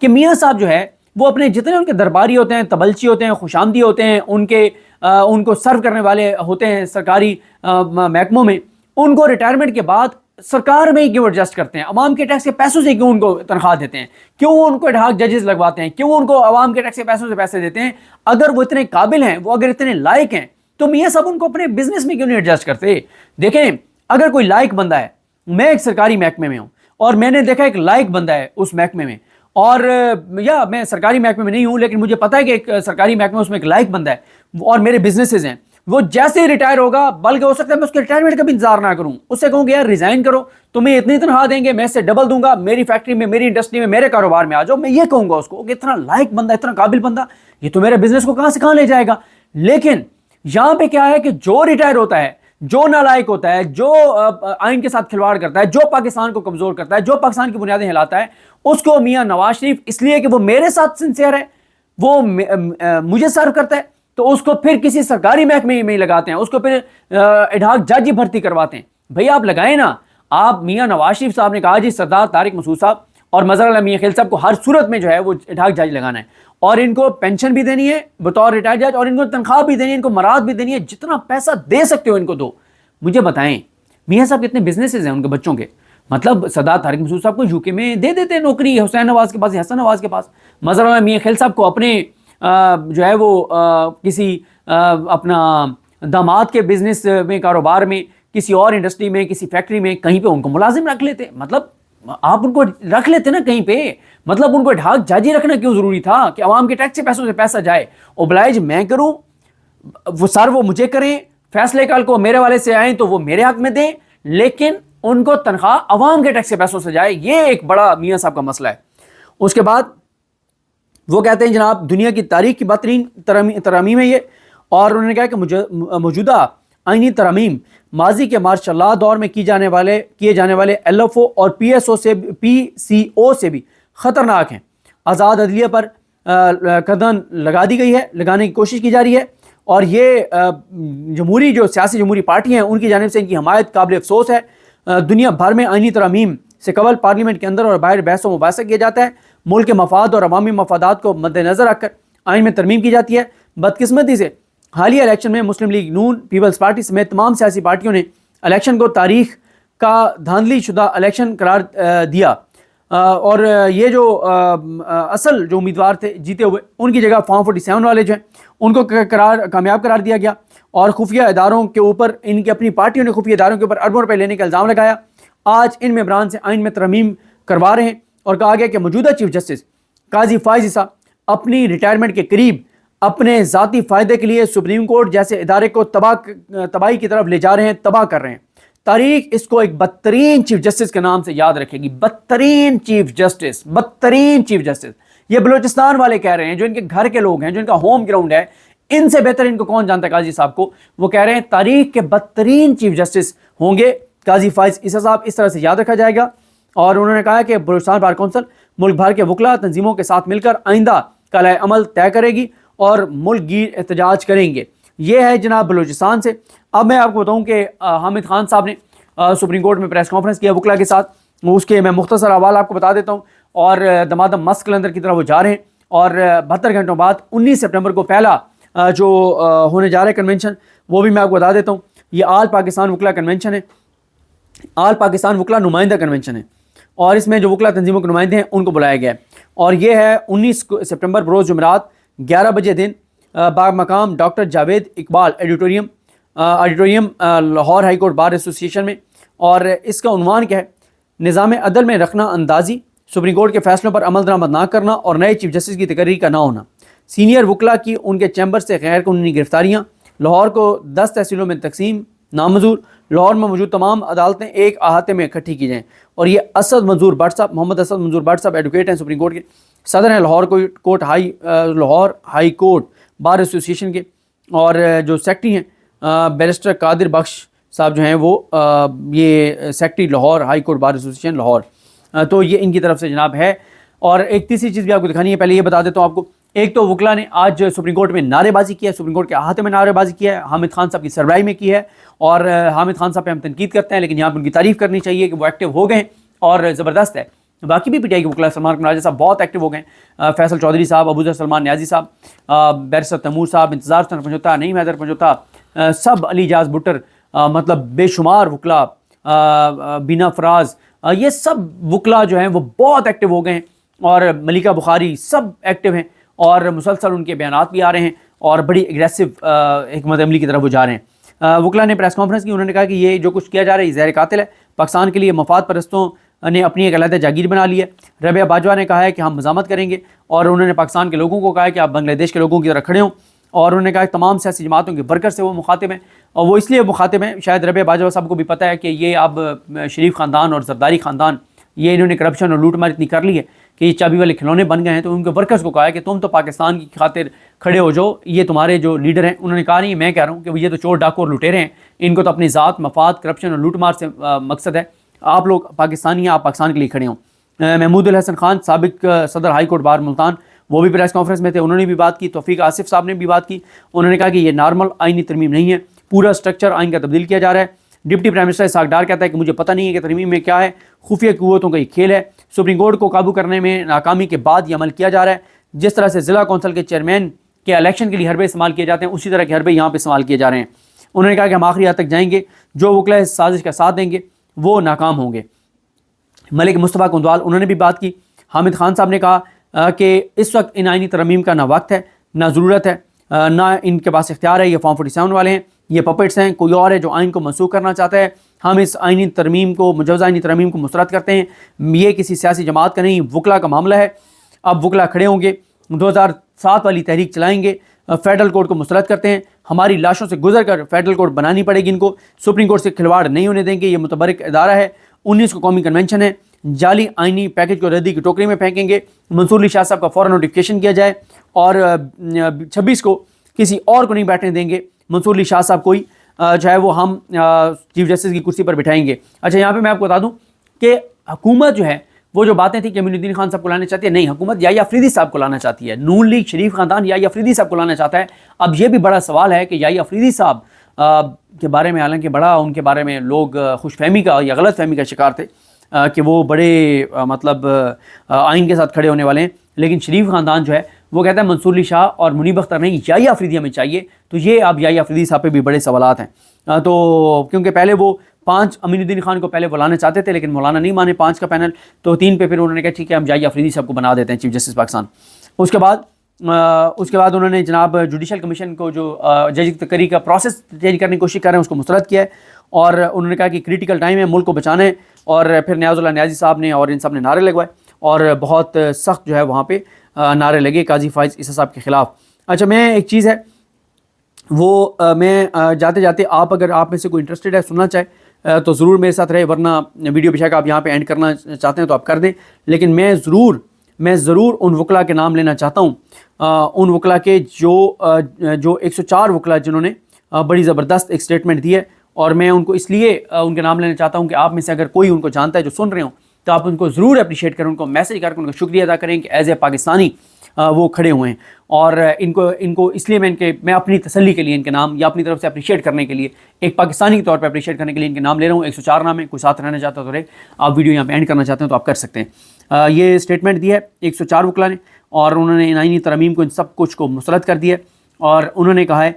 کہ میاں صاحب جو ہے وہ اپنے جتنے ان کے درباری ہوتے ہیں، تبلچی ہوتے ہیں، خوش آمدی ہوتے ہیں، ان کو سرو کرنے والے ہوتے ہیں سرکاری محکموں میں، ان کو ریٹائرمنٹ کے بعد سرکار میں ہی کیوں ایڈجسٹ کرتے ہیں؟ عوام کے ٹیکس کے پیسوں سے کیوں ان کو تنخواہ دیتے ہیں؟ کیوں ان کو ایڈہاک ججز لگواتے ہیں؟ کیوں ان کو عوام کے ٹیکس کے پیسوں سے پیسے دیتے ہیں؟ اگر وہ اتنے قابل ہیں، وہ اگر اتنے لائق ہیں، تو میاں صاحب ان کو اپنے بزنس میں کیوں نہیں ایڈجسٹ کرتے؟ دیکھیں، اگر کوئی لائق بندہ ہے، میں ایک سرکاری محکمے میں ہوں اور میں نے دیکھا ایک لائق بندہ ہے اس محکمے میں، اور یا میں سرکاری محکمے میں نہیں ہوں لیکن مجھے پتا ہے کہ ایک سرکاری محکمے اس میں ایک لائق بندہ ہے اور میرے بزنسز ہیں، وہ جیسے ہی ریٹائر ہوگا، بلکہ ہو سکتا ہے میں اس کے ریٹائرمنٹ کا بھی انتظار نہ کروں، اس سے کہوں کہ یار ریزائن کرو، تمہیں اتنی تنخواہ دیں گے، میں اس سے ڈبل دوں گا، میری فیکٹری میں، میری انڈسٹری میں، میرے کاروبار میں آ جاؤ، میں یہ کہوں گا اس کو کہ اتنا لائق بندہ، اتنا قابل بندہ، یہ تو میرے بزنس کو کہاں سے کہاں لے جائے گا۔ لیکن یہاں پہ کیا ہے کہ جو ریٹائر ہوتا ہے، جو نالائق ہوتا ہے، جو آئین کے ساتھ کھلواڑ کرتا ہے، جو پاکستان کو کمزور کرتا ہے، جو پاکستان کی بنیادیں ہلاتا ہے، اس کو میاں نواز شریف اس لیے کہ وہ میرے ساتھ سنسیئر ہے، وہ مجھے سرو کرتا ہے، تو اس کو پھر کسی سرکاری محکمے میں ہی لگاتے ہیں، اس کو پھر ایڈہاک جج ہی بھرتی کرواتے ہیں۔ بھئی آپ لگائیں نا، آپ میاں نواز شریف صاحب نے کہا جی سردار طارق مسعود صاحب اور مظہر اللہ میاں خیل صاحب کو ہر صورت میں جو ہے وہ ایڈہاک جج لگانا ہے، اور ان کو پینشن بھی دینی ہے بطور ریٹائر جج، اور ان کو تنخواہ بھی دینی ہے، ان کو مراد بھی دینی ہے، جتنا پیسہ دے سکتے ہو ان کو دو۔ مجھے بتائیں میاں صاحب کتنے بزنسز ہیں ان کے بچوں کے، مطلب سردار طارق مسعود صاحب کو یو کے میں دے دیتے ہیں نوکری، حسین نواز کے پاس، حسن نواز کے پاس، مظہر اللہ میاں خیل صاحب کو اپنے جو ہے وہ کسی اپنا داماد کے بزنس میں، کاروبار میں، کسی اور انڈسٹری میں، کسی فیکٹری میں، کہیں پہ ان کو ملازم رکھ لیتے۔ مطلب آپ ان کو رکھ لیتے نا کہیں پہ، مطلب ان کو ڈھاک جاجی رکھنا کیوں ضروری تھا کہ عوام کے ٹیکس کے پیسوں سے پیسہ جائے؟ اوبلائج میں کروں، وہ سر وہ مجھے کریں، فیصلے کل کو میرے والے سے آئیں تو وہ میرے حق میں دیں، لیکن ان کو تنخواہ عوام کے ٹیکس کے پیسوں سے جائے۔ یہ ایک بڑا میاں صاحب کا مسئلہ ہے۔ اس کے بعد وہ کہتے ہیں جناب دنیا کی تاریخ کی بدترین ترامیم ہے یہ، اور انہوں نے کہا کہ موجودہ آئینی ترامیم ماضی کے ماشاء اللہ دور میں کیے جانے والے ایل ایف او اور پی سی او سے بھی خطرناک ہیں۔ آزاد عدلیہ پر قدغن لگا دی گئی ہے، لگانے کی کوشش کی جا رہی ہے، اور یہ جو سیاسی جمہوری پارٹی ہیں ان کی جانب سے ان کی حمایت قابل افسوس ہے۔ دنیا بھر میں آئینی ترامیم سے قبل پارلیمنٹ کے اندر اور باہر بحث و مباحثہ کیا جاتا ہے، ملک کے مفاد اور عوامی مفادات کو مد نظر رکھ کر آئین میں ترمیم کی جاتی ہے۔ بدقسمتی سے حالیہ الیکشن میں مسلم لیگ نون، پیپلز پارٹی سمیت تمام سیاسی پارٹیوں نے الیکشن کو تاریخ کا دھاندلی شدہ الیکشن قرار دیا، اور یہ جو اصل جو امیدوار تھے جیتے ہوئے، ان کی جگہ فارم 47 والے جو ہیں ان کو کامیاب قرار دیا گیا، اور خفیہ اداروں کے اوپر ان کی اپنی پارٹیوں نے خفیہ اداروں کے اوپر اربوں روپے لینے کا الزام لگایا۔ آج ان ممبران سے آئین میں ترمیم کروا رہے ہیں، اور کہا گیا کہ موجودہ چیف جسٹس قاضی فائز عیسیٰ اپنی ریٹائرمنٹ کے قریب اپنے ذاتی فائدے کے لیے سپریم کورٹ جیسے ادارے کو تباہی کی طرف لے جا رہے ہیں، تباہ کر رہے ہیں۔ تاریخ اس کو ایک بدترین چیف جسٹس کے نام سے یاد رکھے گی، بدترین چیف جسٹس، بدترین چیف جسٹس۔ یہ بلوچستان والے کہہ رہے ہیں، جو ان کے گھر کے لوگ ہیں، جو ان کا ہوم گراؤنڈ ہے، ان سے بہتر ان کو کون جانتا ہے قاضی صاحب کو۔ وہ کہہ رہے ہیں تاریخ کے بدترین چیف جسٹس ہوں گے قاضی فائز عیسیٰ صاحب، اس طرح سے یاد رکھا جائے گا۔ اور انہوں نے کہا کہ بلوچستان بار کونسل ملک بھر کے وکلا تنظیموں کے ساتھ مل کر آئندہ کا لائحہ عمل طے کرے گی اور ملک گیر احتجاج کریں گے۔ یہ ہے جناب بلوچستان سے۔ اب میں آپ کو بتاؤں کہ حامد خان صاحب نے سپریم کورٹ میں پریس کانفرنس کیا وکلا کے ساتھ، اس کے میں مختصر احوال آپ کو بتا دیتا ہوں، اور دمادم مسک کلندر کی طرف وہ جا رہے ہیں، اور 72 گھنٹوں بعد 19 سپٹمبر کو پہلا جو ہونے جا رہا ہے کنونشن، وہ بھی میں آپ کو بتا دیتا ہوں۔ یہ آل پاکستان وکلا کنونشن ہے، آل پاکستان وکلا نمائندہ کنونشن ہے، اور اس میں جو وکلا تنظیموں کے نمائندے ہیں ان کو بلایا گیا ہے، اور یہ ہے 19 سپٹمبر بروز جمعرات 11 بجے دن باغ مقام doctor Javed Iqbal auditorium Lahore high court bar association میں۔ اور اس کا عنوان کیا ہے؟ نظام عدل میں رکھنا اندازی، سپریم کورٹ کے فیصلوں پر عمل درآمد نہ کرنا اور نئے چیف جسٹس کی تقرری کا نہ ہونا، سینئر وکلا کی ان کے چیمبر سے غیر قانونی گرفتاریاں، لاہور کو 10 تحصیلوں میں تقسیم نامنظور، لاہور میں موجود تمام عدالتیں ایک احاطے میں اکٹھی کی جائیں۔ اور یہ اسد منظور بٹ صاحب، محمد اسد منظور بٹ صاحب ایڈوکیٹ ہیں، سپریم کورٹ کے صدر ہیں، Lahore high court bar association کے، اور جو سیکٹری ہیں بیرسٹر قادر بخش صاحب جو ہیں وہ یہ secretary Lahore high court bar association Lahore. تو یہ ان کی طرف سے جناب ہے۔ اور ایک تیسری چیز بھی آپ کو دکھانی ہے، پہلے یہ بتا دیتا ہوں آپ کو۔ ایک تو وکلا نے آج سپریم کورٹ میں نعرے بازی کیا ہے، سپریم کورٹ کے احاطے میں نعرے بازی کیا ہے، حامد خان صاحب کی سربراہی میں کی ہے، اور حامد خان صاحب پہ ہم تنقید کرتے ہیں، لیکن یہاں پہ ان کی تعریف کرنی چاہیے کہ وہ ایکٹیو ہو گئے اور زبردست ہے باقی بھی پی ٹی آئی کے وکلا سلمان قمر صاحب بہت ایکٹیو ہو گئے ہیں، فیصل چودھری صاحب، ابوذر سلمان نیازی صاحب، بیرسٹر تیمور صاحب، انتظار حسین پنجوتا، نعیم حیدر پنجوتا، سب، علی اجاز بٹر، مطلب بے شمار وکلا، بینا فراز، یہ سب وکلا جو ہیں وہ بہت ایکٹیو ہو گئے ہیں، اور ملیکہ بخاری، سب ایکٹیو ہیں اور مسلسل ان کے بیانات بھی آ رہے ہیں اور بڑی اگریسو حکمت عملی کی طرف وہ جا رہے ہیں۔ وکلا نے پریس کانفرنس کی، انہوں نے کہا کہ یہ جو کچھ کیا جا رہا ہے یہ زہر قاتل ہے، پاکستان کے لیے مفاد پرستوں نے اپنی ایک علیحدہ جاگیر بنا لی ہے۔ ربیہ باجوہ نے کہا ہے کہ ہم مزاحمت کریں گے، اور انہوں نے پاکستان کے لوگوں کو کہا ہے کہ آپ بنگلہ دیش کے لوگوں کی طرح کھڑے ہوں، اور انہوں نے کہا کہ تمام سیاسی جماعتوں کے ورکر سے وہ مخاطب ہیں، اور وہ اس لیے مخاطب ہیں، شاید ربیہ باجوہ صاحب کو بھی پتہ ہے کہ یہ اب شریف خاندان اور زرداری خاندان، یہ انہوں نے کرپشن اور لوٹ مار اتنی کر لی ہے کہ یہ چابی والے کھلونے بن گئے ہیں، تو ان کے ورکرز کو کہا ہے کہ تم تو پاکستان کی خاطر کھڑے ہو جاؤ، یہ تمہارے جو لیڈر ہیں۔ انہوں نے کہا نہیں، میں کہہ رہا ہوں کہ یہ تو چور ڈاکو اور لٹیرے ہیں، ان کو تو اپنی ذات، مفاد، کرپشن اور لوٹ مار سے مقصد ہے، آپ لوگ پاکستانی ہیں، آپ پاکستان کے لیے کھڑے ہوں۔ محمود الحسن خان، سابق صدر ہائی کورٹ بار ملتان، وہ بھی پریس کانفرنس میں تھے، انہوں نے بھی بات کی۔ توفیق آصف صاحب نے بھی بات کی، انہوں نے کہا کہ یہ نارمل آئینی ترمیم نہیں ہے، پورا سٹرکچر آئین کا تبدیل کیا جا رہا ہے۔ Deputy prime minister Ishaq Dar کہتا ہے کہ مجھے پتہ نہیں ہے کہ ترمیم میں کیا ہے، خفیہ قوتوں کا یہ کھیل ہے، سپریم کورٹ کو قابو کرنے میں ناکامی کے بعد یہ عمل کیا جا رہا ہے، جس طرح سے ضلع کونسل کے چیئرمین کے الیکشن کے لیے حربے استعمال کیے جاتے ہیں، اسی طرح کے حربے یہاں پہ استعمال کیے جا رہے ہیں۔ انہوں نے کہا کہ ہم آخری حد تک جائیں گے، جو وکلا اس سازش کا ساتھ دیں گے وہ ناکام ہوں گے۔ ملک مصطفیٰ کندوال، انہوں نے بھی بات کی۔ حامد خان صاحب نے کہا کہ اس وقت ان آئینی ترمیم کا نہ وقت ہے، نہ ضرورت ہے، نہ ان کے پاس اختیار ہے، یہ فارم 47 والے ہیں، یہ پپٹس ہیں، کوئی اور ہے جو آئین کو منسوخ کرنا چاہتا ہے۔ ہم اس آئینی ترمیم کو، مجوزہ آئینی ترمیم کو مسترد کرتے ہیں، یہ کسی سیاسی جماعت کا نہیں، وکلا کا معاملہ ہے۔ اب وکلا کھڑے ہوں گے، 2007 والی تحریک چلائیں گے، فیڈرل کورٹ کو مسترد کرتے ہیں، ہماری لاشوں سے گزر کر فیڈرل کورٹ بنانی پڑے گی ان کو، سپریم کورٹ سے کھلواڑ نہیں ہونے دیں گے، یہ متبرک ادارہ ہے، 19 کو قومی کنونشن ہے، جعلی آئینی پیکج کو ردی کی ٹوکری میں پھینکیں گے، منصور علی شاہ صاحب کا فوراً نوٹیفیکیشن کیا جائے، اور 26 کو کسی اور کو نہیں بیٹھنے دیں گے، منصور علی شاہ صاحب کوئی چاہے وہ ہم چیف جسٹس کی کرسی پر بٹھائیں گے۔ اچھا، یہاں پہ میں آپ کو بتا دوں کہ حکومت جو ہے وہ جو باتیں تھیں کہ امین الدین خان صاحب کو لانا چاہتی ہے، نہیں، حکومت یحییٰ افریدی صاحب کو لانا چاہتی ہے، نون لیگ شریف خاندان یحییٰ افریدی صاحب کو لانا چاہتا ہے۔ اب یہ بھی بڑا سوال ہے کہ یحییٰ افریدی صاحب کے بارے میں، حالانکہ بڑا ان کے بارے میں لوگ خوش فہمی کا یا غلط فہمی کا شکار تھے کہ وہ بڑے مطلب آئین کے ساتھ کھڑے ہونے والے ہیں، لیکن شریف خاندان جو ہے وہ کہتا ہے منصور علی شاہ اور منیب اختر نہیں، یحییٰ افریدی ہمیں چاہیے، تو یہ اب یحییٰ افریدی صاحب پہ بھی بڑے سوالات ہیں۔ تو کیونکہ پہلے وہ 5 امین الدین خان کو پہلے بلانا چاہتے تھے، لیکن مولانا نہیں مانے 5 کا پینل، تو 3 پہ پھر انہوں نے کہا ٹھیک ہے ہم یحییٰ افریدی صاحب کو بنا دیتے ہیں چیف جسٹس پاکستان۔ اس کے بعد انہوں نے جناب جوڈیشل کمیشن کو جو جج تقرری کا پروسیس چینج کرنے کی کوشش کر رہے ہیں اس کو مسترد کیا ہے، اور انہوں نے کہا کہ کریٹیکل ٹائم ہے، ملک کو بچانا ہے، اور پھر نیاز اللہ نیازی صاحب نے اور ان سب نے نعرے لگوائے، اور بہت سخت جو ہے وہاں پہ نعرے لگے قاضی فائز عیسیٰ صاحب کے خلاف۔ اچھا، میں ایک چیز ہے وہ میں جاتے جاتے اگر آپ میں سے کوئی انٹرسٹڈ ہے سننا چاہے تو ضرور میرے ساتھ رہے، ورنہ ویڈیو بے شک آپ یہاں پہ اینڈ کرنا چاہتے ہیں تو آپ کر دیں، لیکن میں ضرور ان وکلا کے نام لینا چاہتا ہوں، ان وکلا کے جو 104 وکلا جنہوں نے بڑی زبردست ایک سٹیٹمنٹ دی ہے، اور میں ان کو اس لیے ان کے نام لینا چاہتا ہوں کہ آپ میں سے اگر کوئی ان کو جانتا ہے جو سن رہے ہوں تو آپ ان کو ضرور اپریشیٹ کریں، ان کو میسج کر کے ان کا شکریہ ادا کریں کہ ایز اے پاکستانی وہ کھڑے ہوئے ہیں، اور ان کو اس لیے میں اپنی تسلی کے لیے ان کے نام یا اپنی طرف سے اپریشیٹ کرنے کے لیے، ایک پاکستانی کے طور پہ اپریشیٹ کرنے کے لیے ان کے نام لے رہا ہوں۔ 104 نام ہے، کوئی ساتھ رہنا چاہتا تو رہے، آپ ویڈیو یہاں پہ اینڈ کرنا چاہتے ہیں تو آپ کر سکتے ہیں۔ یہ سٹیٹمنٹ دی ہے 104 وکلا نے، اور انہوں نے ان آئینی ترمیم کو ان سب کچھ کو مسترد کر دیا ہے، اور انہوں نے کہا ہے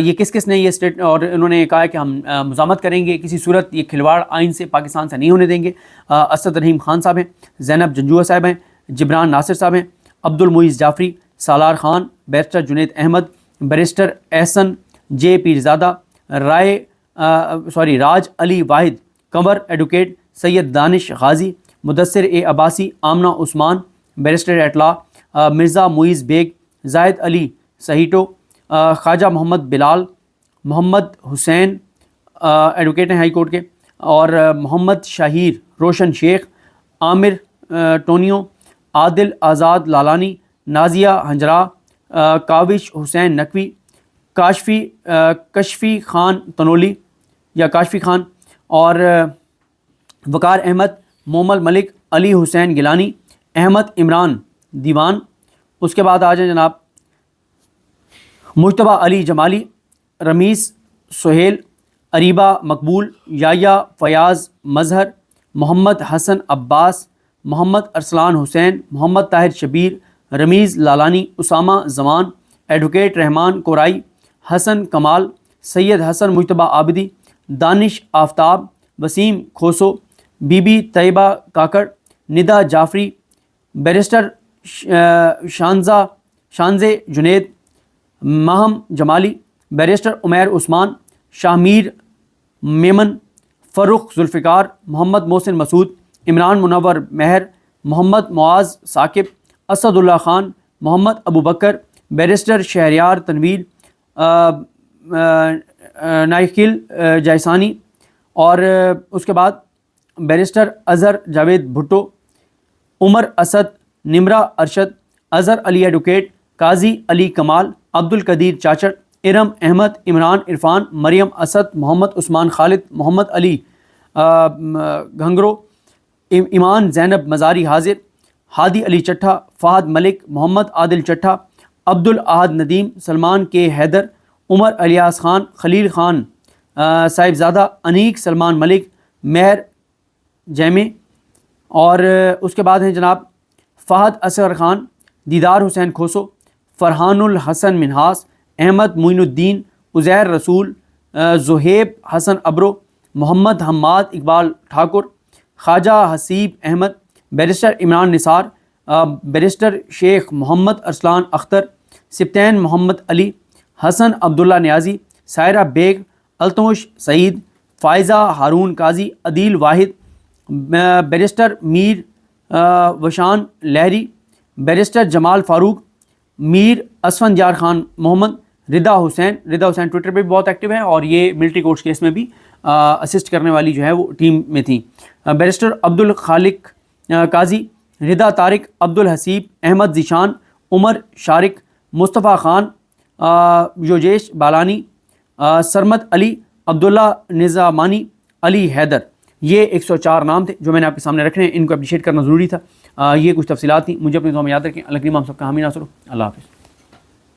یہ کس نے یہ اور انہوں نے کہا ہے کہ ہم مزاحمت کریں گے، کسی صورت یہ کھلواڑ آئین سے پاکستان سے نہیں ہونے دیں گے۔ اسد رحیم خان صاحب ہیں، زینب جنجوعہ صاحب ہیں، جبران ناصر صاحب ہیں، عبد المعیز جعفری، سالار خان، بیرسٹر جنید احمد، بیرسٹر احسن جے پیرزادہ، راج علی واحد، کنور ایڈوکیٹ سید دانش غازی، مدثر عباسی، آمنہ عثمان، بیرسٹر اطلاع، مرزا معیز بیگ، زاہد علی سہیٹو، خواجہ محمد بلال، محمد حسین ایڈوکیٹ ہیں ہائی کورٹ کے، اور محمد شاہیر روشن شیخ، عامر ٹونیو، عادل آزاد لالانی، نازیہ ہنجرا، کاوش حسین نقوی، کشفی خان تنولی یا کاشفی خان، اور وقار احمد، مومل ملک، علی حسین گیلانی، احمد عمران دیوان۔ اس کے بعد آ جائیں جناب مجتبیٰ علی جمالی، رمیز سہیل، اریبہ مقبول، یحییٰ فیاض مظہر، محمد حسن عباس، محمد ارسلان حسین، محمد Tahir Shabbir, Ramiz Lalani, Usama Zaman, advocate Rehman Korai, Hasan Kamal, Syed Hasan Mujtaba Abidi, Danish Aftab, Waseem Khoso, Bibi Tayyaba Kakar, Nida Jafri, barrister Shanzay Junaid, Maham Jamali, barrister Umair Usman, Shah Mir Memon, Farrukh Zulfiqar, Muhammad Mohsin Masood, Imran Munawar Mehr, Muhammad Muaz Saqib, Asad Ullah Khan, Muhammad Abu Bakar, barrister Shehryar Tanveer, Naikhal Jaisani, اور اس کے بعد بیرسٹر اظہر جاوید بھٹو، عمر اسد، نمرہ ارشد، اظہر علی ایڈوکیٹ، قاضی علی کمال، عبد القدیر چاچڑ، ارم احمد، عمران عرفان، مریم اسد، محمد عثمان خالد، محمد علی گھنگرو، ایمان زینب مزاری حاضر، ہادی علی چٹھا، فہد ملک، محمد عادل چٹھا، عبد الاحد ندیم، سلمان کے حیدر، عمر الیاس خان، خلیل خان صاحبزادہ، انیک سلمان ملک، مہر جیمے، اور اس کے بعد ہیں جناب فہد اصغر خان، دیدار حسین کھوسو، فرحان الحسن منہاس، احمد معین الدین، عزیر رسول، زہیب حسن ابرو، محمد حماد اقبال ٹھاکر، خواجہ حسیب احمد، بیرسٹر عمران نثار، بیرسٹر شیخ محمد ارسلان اختر، سبطین محمد علی، حسن عبداللہ نیازی، سائرہ بیگ، التمش سعید، فائزہ ہارون قاضی، عدیل واحد، بیرسٹر میر وشان لہری، بیرسٹر جمال فاروق، میر اسفندیار خان محمد، رضا حسین ٹویٹر پہ بھی بہت ایکٹیو ہیں اور یہ ملٹری کورٹس کیس میں بھی اسسٹ کرنے والی جو ہے وہ ٹیم میں تھیں، بیرسٹر عبد الخالق قاضی، رضا طارق، عبد الحسیب، احمد ذیشان، عمر شارق، مصطفیٰ خان، یوجیش بالانی، سرمد علی، عبداللہ نظامانی، علی حیدر، یہ 104 نام تھے جو میں نے آپ کے سامنے رکھنے ہیں، ان کو اپریشیٹ کرنا ضروری تھا۔ یہ کچھ تفصیلات تھیں، مجھے اپنے دعا میں یاد رکھیں۔ اللہ کریم ہم سب کا حامی ناصر ہو۔ اللہ حافظ۔